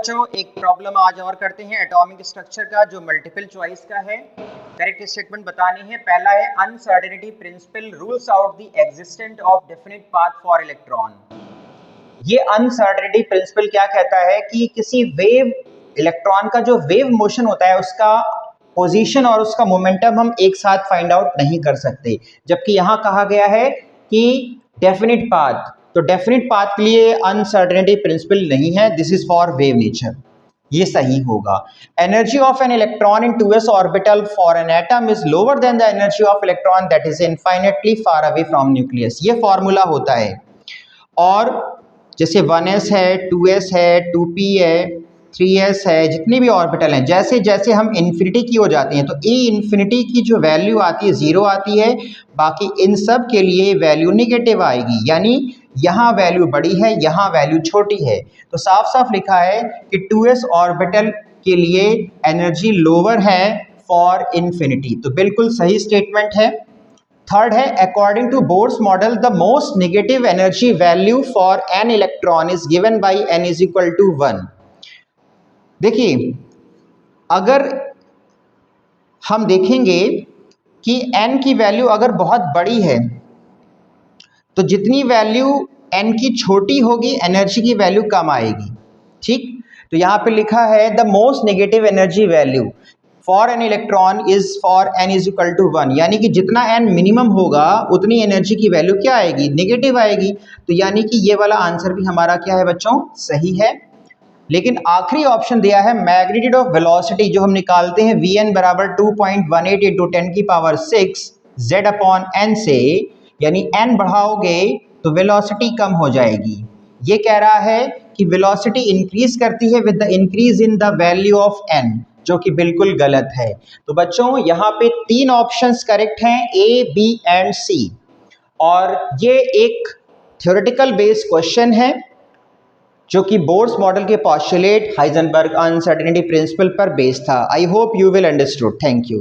बच्चों एक प्रॉब्लम आज और करते हैं एटॉमिक स्ट्रक्चर का जो मल्टीपल चॉइस का है। करेक्ट स्टेटमेंट बतानी है। पहला है uncertainty principle rules out the existence of definite path for electron. ये अनसर्टेनिटी प्रिंसिपल क्या कहता है कि किसी वेव इलेक्ट्रॉन का जो वेव मोशन होता है उसका पोजीशन और उसका मोमेंटम हम एक साथ फाइंड आउट नहीं कर सकते, जबकि यहां कहा गया है कि डेफिनिट पाथ। तो डेफिनिट पाथ के लिए अनसर्टेनिटी प्रिंसिपल नहीं है, this is for wave nature, ये सही होगा। Energy of an electron in 2s orbital for an atom is lower than the energy of electron that is infinitely far away from nucleus. ये formula होता है। और जैसे 1s है, 2s है, 2p है, 3s है, जितनी भी ऑर्बिटल हैं, जैसे जैसे हम इन्फिनिटी की हो जाती हैं तो ई इन्फिनिटी की जो वैल्यू आती है 0 आती है, बाकी इन सब के लिए वैल्यू निगेटिव आएगी, यानी यहाँ वैल्यू बड़ी है, यहाँ वैल्यू छोटी है। तो साफ साफ लिखा है कि 2s ऑर्बिटल के लिए एनर्जी लोअर है फॉर इन्फिनिटी, तो बिल्कुल सही स्टेटमेंट है। थर्ड है according to Bohr's model the most negative energy value for an electron is given by n is equal to 1। देखिए, अगर हम देखेंगे कि n की वैल्यू अगर बहुत बड़ी है तो जितनी वैल्यू n की छोटी होगी एनर्जी की वैल्यू कम आएगी। ठीक, तो यहाँ पे लिखा है the most negative energy value for an electron is for n is equal to 1, यानी कि जितना n मिनिमम होगा उतनी एनर्जी की वैल्यू क्या आएगी, नेगेटिव आएगी। तो यानी कि ये वाला आंसर भी हमारा क्या है बच्चों, सही है। लेकिन आखिरी ऑप्शन दिया है मैग्नीट्यूड ऑफ वेलोसिटी, जो हम निकालते हैं Vn बराबर 2.18 इंटू 10 की पावर 6 z अपॉन n से, यानी n बढ़ाओगे तो वेलोसिटी कम हो जाएगी। ये कह रहा है कि वेलोसिटी इंक्रीज करती है with the increase in the value of n, जो कि बिल्कुल गलत है। तो बच्चों यहाँ पे 3 ऑप्शंस करेक्ट हैं, A, B एंड C। और ये एक थ्योरेटिकल बेस्ड क्वेश्चन है जो कि बोर्स मॉडल के पॉस्टुलेट हाइजेनबर्ग अनसर्टेनिटी प्रिंसिपल पर बेस्ड था। I hope you will understood. Thank you.